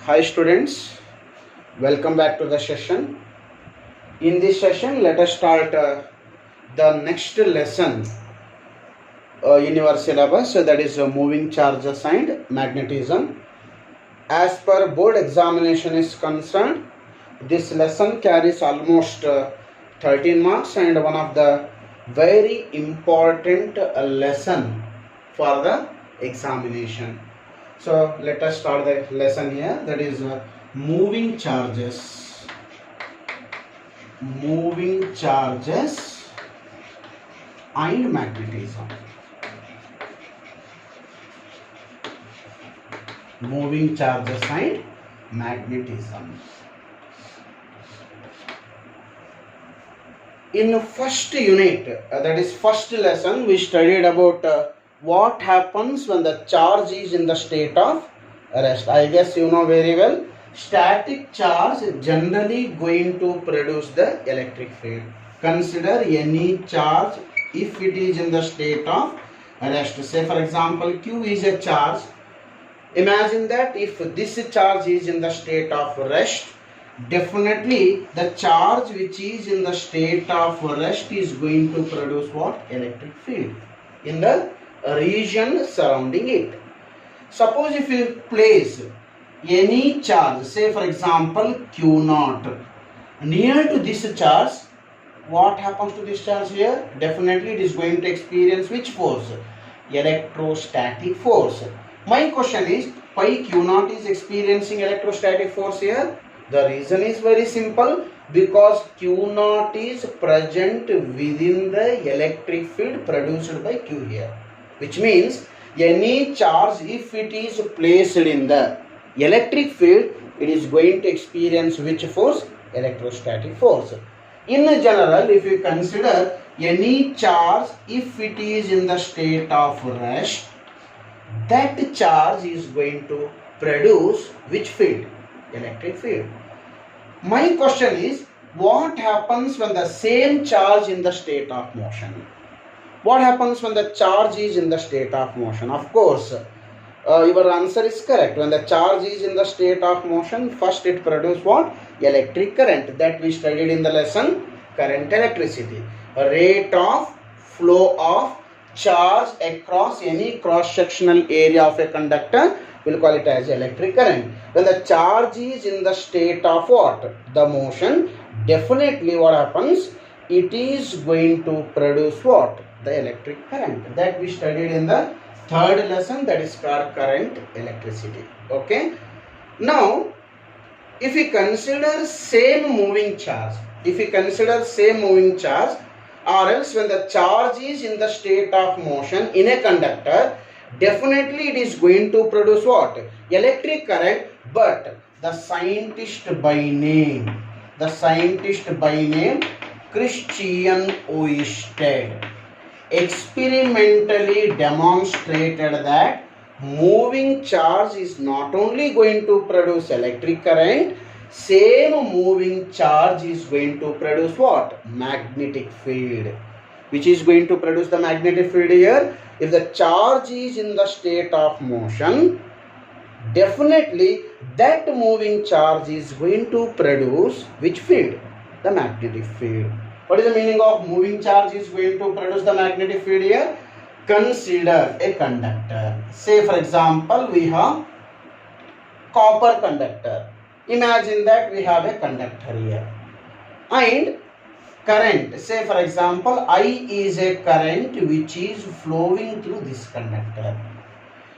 Hi students, welcome back to the session. In this session, let us start the next lesson in your syllabus, that is moving charges and magnetism. As per board examination is concerned, this lesson carries almost 13 marks and one of the very important lesson for the examination. So let us start the lesson here, that is moving charges and magnetism. Moving charges and magnetism. In first unit, that is first lesson, we studied about what happens when the charge is in the state of rest. I guess you know very well, static charge generally going to produce the electric field. Consider any charge if it is in the state of rest. Say for example, Q is a charge. Imagine that if this charge is in the state of rest, definitely the charge which is in the state of rest is going to produce what? Electric field in the region surrounding it. Suppose if you place any charge, say for example Q0, near to this charge, what happens to this charge here? Definitely it is going to experience which force? Electrostatic force. My question is, why Q0 is experiencing electrostatic force here? The reason is very simple, because Q0 is present within the electric field produced by Q here. Which means any charge, if it is placed in the electric field, it is going to experience which force? Electrostatic force. In general, if you consider any charge, if it is in the state of rest, that charge is going to produce which field? Electric field. My question is, what happens when the same charge in the state of motion? What happens when the charge is in the state of motion? Of course, your answer is correct. When the charge is in the state of motion, first it produces what? Electric current. That we studied in the lesson, current electricity. A rate of flow of charge across any cross-sectional area of a conductor, we'll call it as electric current. When the charge is in the state of what? The motion, definitely what happens? It is going to produce what? The electric current. That we studied in the third lesson, that is called current electricity. Okay. Now, if we consider same moving charge, or else when the charge is in the state of motion in a conductor, definitely it is going to produce what? Electric current. But the scientist by name Christian Oersted experimentally demonstrated that moving charge is not only going to produce electric current, same moving charge is going to produce what? Magnetic field. Which is going to produce the magnetic field here? If the charge is in the state of motion, definitely that moving charge is going to produce which field? The magnetic field. What is the meaning of moving charge is going to produce the magnetic field here? Consider a conductor. Say for example, we have copper conductor. Imagine that we have a conductor here. And current, say for example, I is a current which is flowing through this conductor.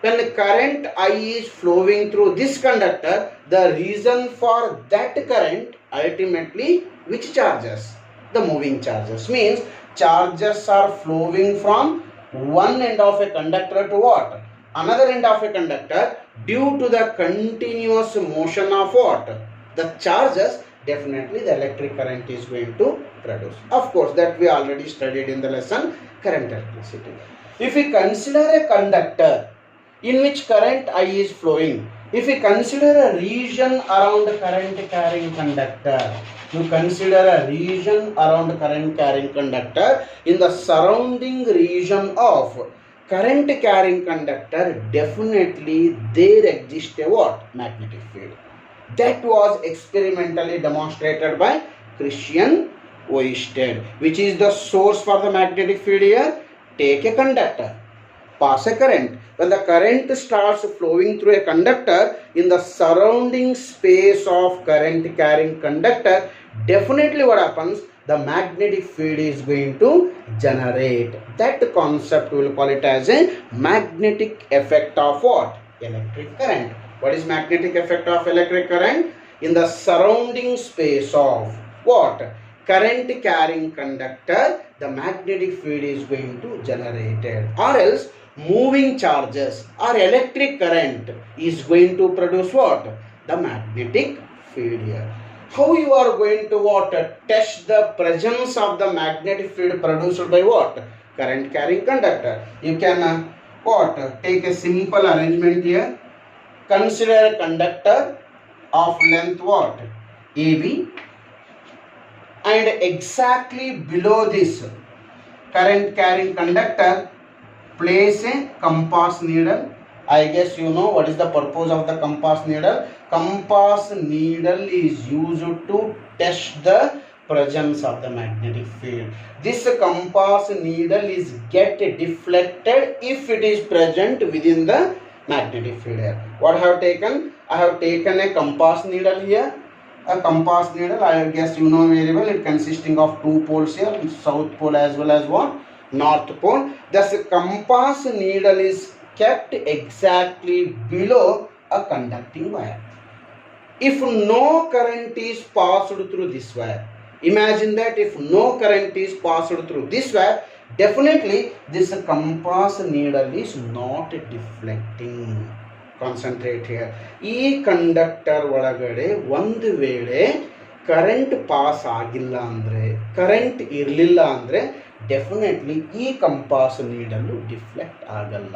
When the current I is flowing through this conductor, the reason for that current ultimately which charges? The moving charges. Means charges are flowing from one end of a conductor to what? Another end of a conductor, due to the continuous motion of what? The charges, definitely the electric current is going to produce. Of course, that we already studied in the lesson current electricity. If we consider a conductor in which current I is flowing, if we consider a region around current carrying conductor, you consider a region around current carrying conductor, in the surrounding region of current carrying conductor, definitely there exists a what? Magnetic field. That was experimentally demonstrated by Christian Oersted. Which is the source for the magnetic field here? Take a conductor, pass a current. When the current starts flowing through a conductor, in the surrounding space of current carrying conductor, definitely what happens? The magnetic field is going to generate. That concept we will call it as a magnetic effect of what? Electric current. What is magnetic effect of electric current? In the surrounding space of what? Current carrying conductor, the magnetic field is going to generate it. Or else moving charges or electric current is going to produce what? The magnetic field here. How you are going to what? Test the presence of the magnetic field produced by what? Current carrying conductor. You can what? Take a simple arrangement here. Consider a conductor of length what? AB, and exactly below this current carrying conductor place a compass needle. I guess you know what is the purpose of the compass needle. Compass needle is used to test the presence of the magnetic field. This compass needle is get deflected if it is present within the magnetic field here. What I have taken? I have taken a compass needle here. A compass needle, I guess you know very well, it consisting of two poles here, south pole as well as what? North pole. Thus compass needle is kept exactly below a conducting wire. If no current is passed through this wire, imagine that if no current is passed through this wire, definitely this compass needle is not deflecting. Concentrate here. ಈ conductor ಒಳಗಡೆ ಒಂದು ವೇಳೆ current pass ಆಗಿಲ್ಲ ಅಂದರೆ, current ಇರಲಿಲ್ಲ ಅಂದರೆ definitely ಈ compass ನೀಡಲು ಡಿಫ್ಲೆಕ್ಟ್ ಆಗಲ್ಲ.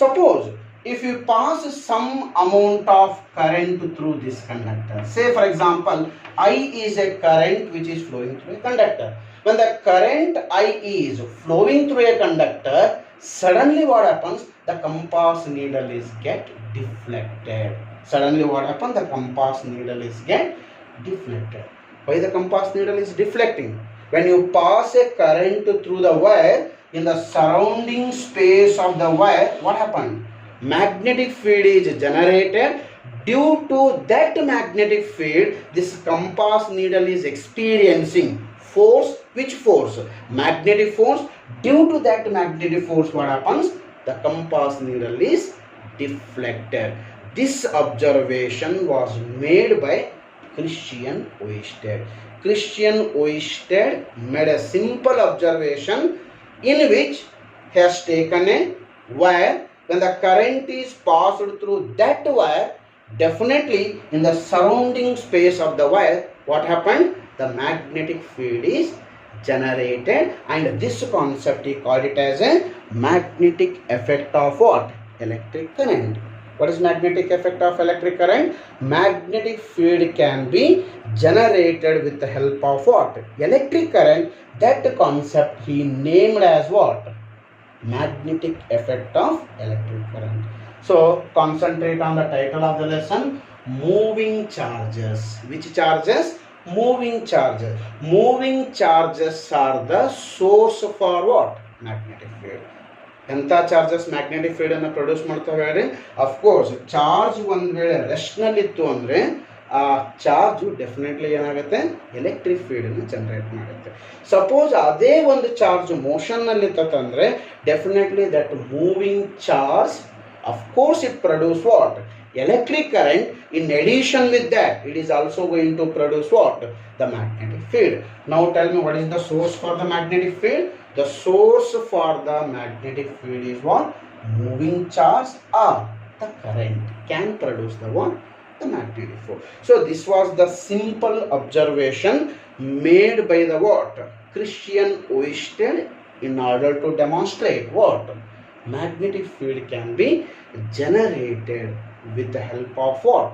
Suppose if you pass some amount of current through this conductor, say for example I is a current which is flowing through a conductor. When the current I is flowing through a conductor, suddenly what happens? The compass needle is get deflected. Suddenly what happens? The compass needle is get deflected. Why the compass needle is deflecting? When you pass a current through the wire, in the surrounding space of the wire, what happened? Magnetic field is generated. Due to that magnetic field, this compass needle is experiencing force. Which force? Magnetic force. Due to that magnetic force, what happens? The compass needle is deflected. This observation was made by Christian Oersted. Christian Oersted made a simple observation in which he has taken a wire. When the current is passed through that wire, definitely in the surrounding space of the wire, what happened? The magnetic field is generated, and this concept he called it as a magnetic effect of what? Electric current. What is magnetic effect of electric current? Magnetic field can be generated with the help of what? Electric current. That concept he named as what? Magnetic effect of electric current. So concentrate on the title of the lesson, moving charges. Which charges? Moving charges. Moving charges are the source for what? Magnetic field. ಎಂಥ charges magnetic field ಅನ್ನು produce ಮಾಡ್ತವೆ ಹೇಳಿ? Of course charge ಒಂದು ವೇಳೆ ರೆಸ್ಟ್ನಲ್ಲಿತ್ತು ಅಂದರೆ ಆ charge definitely ಏನಾಗುತ್ತೆ? ಎಲೆಕ್ಟ್ರಿಕ್ ಫೀಲ್ಡನ್ನು ಜನರೇಟ್ ಮಾಡುತ್ತೆ. ಸಪೋಸ್ ಅದೇ ಒಂದು ಚಾರ್ಜ್ ಮೋಷನ್ನಲ್ಲಿತ್ತಂದರೆ definitely that moving charge of course it produce what? Electric current. In addition with that, it is also going to produce what? The magnetic field. Now tell me, what is the source for the magnetic field? The source for the magnetic field is what? Moving charge or the current can produce the what? The magnetic field. So this was the simple observation made by the what? Christian Oersted in order to demonstrate what? Magnetic field can be generated with the help of what?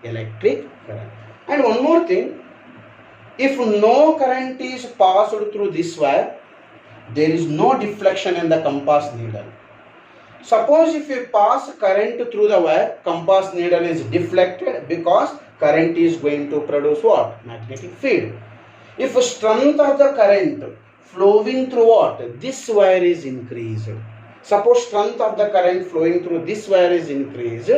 Electric current. And one more thing, if no current is passed through this wire, there is no deflection in the compass needle. Suppose if you pass current through the wire, compass needle is deflected because current is going to produce what? Magnetic field. If strength of the current flowing through what? This wire is increased. Suppose strength of the current flowing through this wire is increased,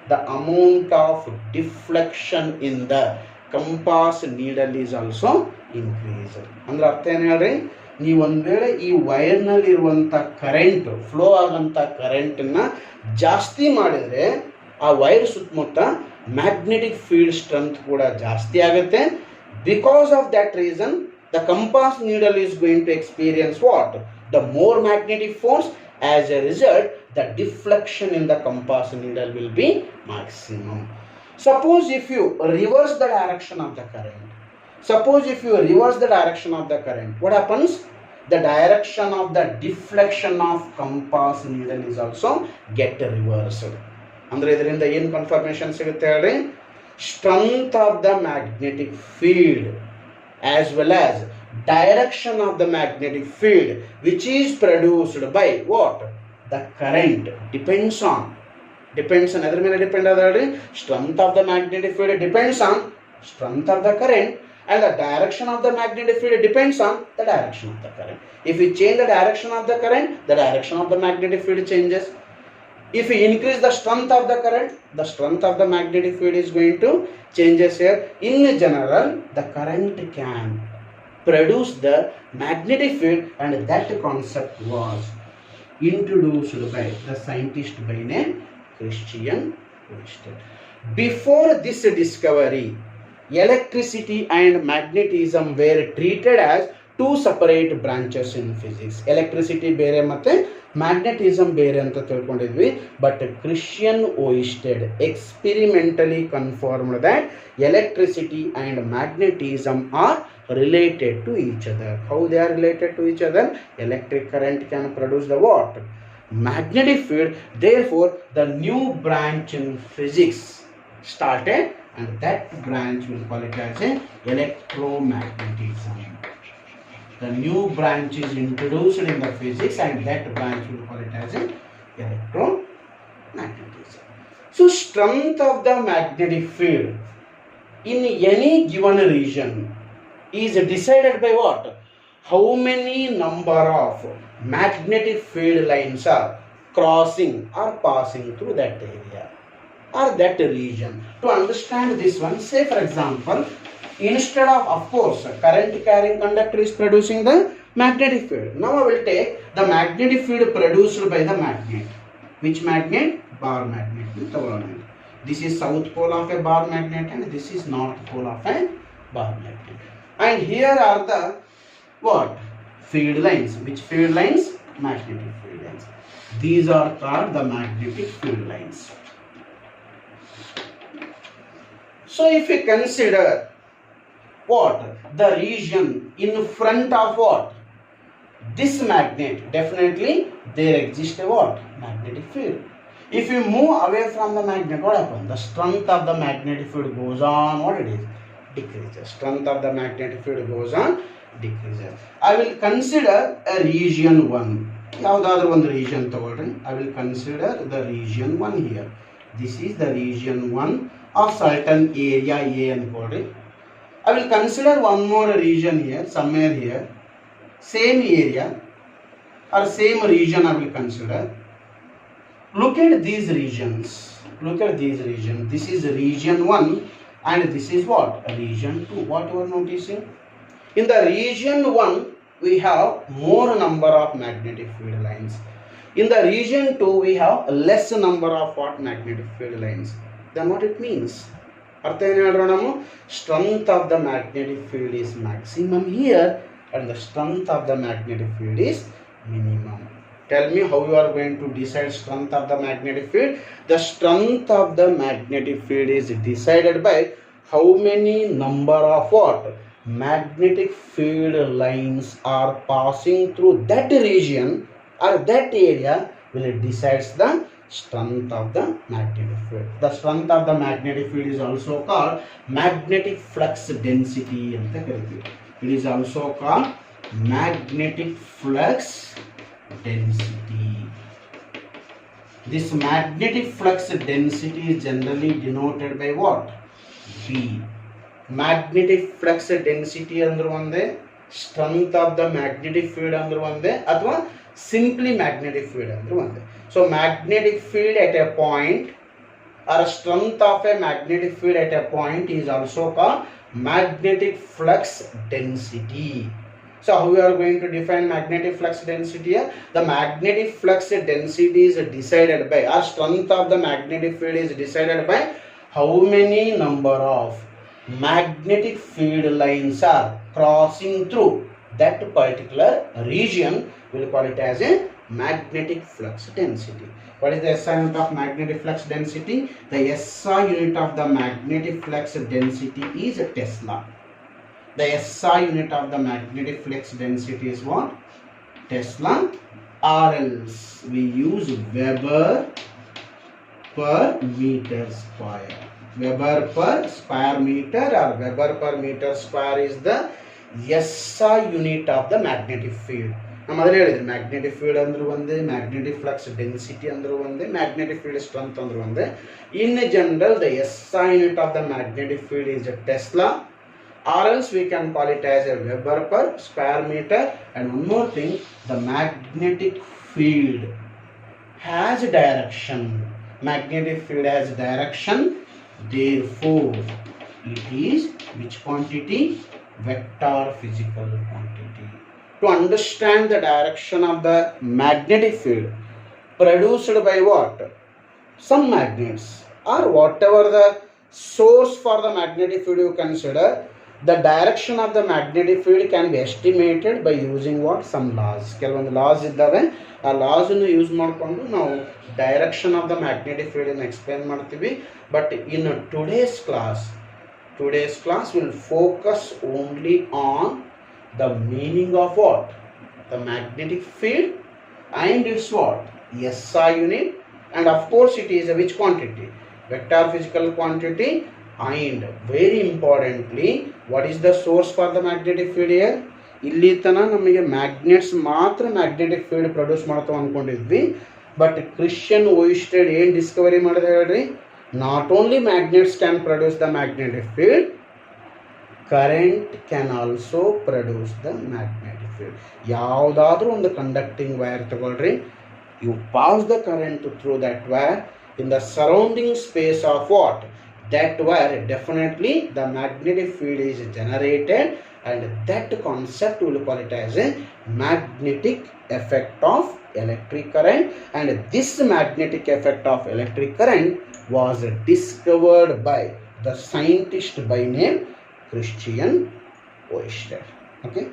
the amount of deflection in the compass needle is also increased. ಅಂದ್ರೆ ಅರ್ಥ ಏನು ಹೇಳ್ರಿ, ನೀವು ಒಂದು ವೇಳೆ ಈ ವೈರ್ನಲ್ಲಿ ಇರುವಂಥ current flow ಆಗಂಥ ಕರೆಂಟನ್ನ ಜಾಸ್ತಿ ಮಾಡಿದರೆ ಆ ವೈರ್ ಸುತ್ತಮುತ್ತ ಮ್ಯಾಗ್ನೆಟಿಕ್ ಫೀಲ್ಡ್ ಸ್ಟ್ರೆಂತ್ ಕೂಡ ಜಾಸ್ತಿ ಆಗುತ್ತೆ. Because of that reason the compass needle is going to experience what? The more magnetic force. As a result, the deflection in the compass needle will be maximum. Suppose if you reverse the direction of the current, what happens? The direction of the deflection of compass needle is also get reversed. ಅಂದ್ರೆ ಇದರಿಂದ ಏನು confirmation ಸಿಗುತ್ತೆ ಹೇಳ್ರಿ? Strength of the magnetic field as well as direction of the magnetic field which is produced by what? The current depends on ಅದರ ಮೇಲೆ depend ಆದ್ರೆ strength of the magnetic field depends on strength of the current and the direction of the magnetic field depends on the direction of the current. If we change the direction of the current, the direction of the magnetic field changes. If we increase the strength of the current, the strength of the magnetic field is going to changes here. In general, the current can produce the magnetic field, and that concept was introduced by the scientist by name Christian Ørsted. Before this discovery, electricity and magnetism were treated as two separate branches in physics. Electricity ಬೇರೆ ಮತ್ತೆ magnetism ಬೇರೆ ಅಂತ ತಿಳ್ಕೊಂಡಿದ್ವಿ. But Christian Ørsted experimentally confirmed that electricity and magnetism are related to each other. How they are related to each other? Electric current can produce the what? Magnetic field. Therefore, the new branch in physics started, and that branch will call it as a electromagnetism. The new branch is introduced in the physics, and that branch will call it as a electromagnetism. So, strength of the magnetic field in any given region is decided by what? How many number of magnetic field lines are crossing or passing through that area or that region. To understand this one, say for example, instead of course, current carrying conductor is producing the magnetic field. Now I will take the magnetic field produced by the magnet. Which magnet? Bar magnet. This is south pole of a bar magnet, and this is north pole of a bar magnet. And here are the what? Field lines. Which field lines? Magnetic field lines. These are called the magnetic field lines. So if we consider what? The region in front of what? This magnet, definitely there exists a what? Magnetic field. If you move away from the magnet, what happens? The strength of the magnetic field goes on, what it is? Decreases. Strength of the magnetic field goes on, decreases. I will consider a region 1. ಯಾವುದಾದ್ರೂ ಒಂದು region ತಗೊಳ್ರಿ. I will consider the region 1 here. This is the region 1 of certain area A ಅನ್ಕೊಳ್ರಿ. I will consider one more region here, somewhere here. Same area or same region I will consider. Look at these regions. This is region 1 and this is what? Region 2. What you are noticing? In the region 1, we have more number of magnetic field lines. In the region 2, we have less number of what? Magnetic field lines. Then what it means? ಅರ್ಥ ಏನು ಹೇಳ್ರು ನಾವು? Strength of the magnetic field is maximum here and the strength of the magnetic field is minimum. Tell me how you are going to decide strength of the magnetic field. The strength of the magnetic field is decided by how many number of what? Magnetic field lines are passing through that region or that area will decides the strength of the magnetic field. The strength of the magnetic field is also called magnetic flux density. It is also called magnetic flux density. This magnetic flux density is generally denoted by what? V. Magnetic flux density अंदर ಒಂದೇ, strength of the magnetic field अंदर ಒಂದೇ, ಅಥವಾ simply magnetic field अंदर ಒಂದೇ. So magnetic field at a point or strength of a magnetic field at a point is also called magnetic flux density. So how we are going to define magnetic flux density here? The magnetic flux density is decided by, or strength of the magnetic field is decided by how many number of magnetic field lines are crossing through that particular region. We'll call it as a magnetic flux density. What is the SI unit of magnetic flux density? The SI unit of the magnetic flux density is Tesla. The SI unit of the magnetic flux density is what? Tesla, or else we use Weber per meter square. Weber per square meter or Weber per meter square is the SI unit of the magnetic field. ನಮ್ಮ ಅದನ್ನ ಹೇಳಿದ್ರಿ, magnetic field ಅಂದ್ರೂ ಒಂದೇ, magnetic flux density ಅಂದ್ರೂ ಒಂದೇ, magnetic field strength ಅಂದ್ರೂ ಒಂದೇ. In general the SI unit of the magnetic field is a Tesla, or else we can call it as a Weber per square meter. And one more thing, the magnetic field has direction. Magnetic field has direction, therefore it is which quantity? Vector physical quantity. To understand the direction of the magnetic field produced by what? Some magnets, or whatever the source for the magnetic field you consider, the direction of the magnetic field can be estimated by using what? Some laws. ಕೆಲವೊಂದು loss ಇದ್ದಾವೆ, ಆ loss ಅನ್ನು use ಮಾಡಿಕೊಂಡು ನಾವು direction of the magnetic field ಅನ್ನು explain ಮಾಡ್ತೀವಿ. But in today's class will focus only on the meaning of what? The magnetic field and its what? SI unit, and of course it is a which quantity? Vector physical quantity. And very importantly, what is the source for the magnetic field here? ಇಲ್ಲಿ ತನ ನಮಗೆ magnets ಮಾತ್ರ magnetic field produce ಮಾಡ್ತಾವ ಅಂದ್ಕೊಂಡಿದ್ವಿ. But Christian ಓಯಿಸ್ಟೆಡ್ ಏನು Discovery ಮಾಡಿದೆ ಹೇಳ್ರಿ? Not only magnets can produce the magnetic field, current can also produce the magnetic field. ಯಾವುದಾದ್ರೂ ಒಂದು ಕಂಡಕ್ಟಿಂಗ್ ವೈರ್ ತಗೊಳ್ರಿ, you pass the current through that wire in the surrounding space of what? That wire, definitely the magnetic field is generated, and that concept we will call it as a magnetic effect of electric current. And this magnetic effect of electric current was discovered by the scientist by name Christian Oersted. Okay.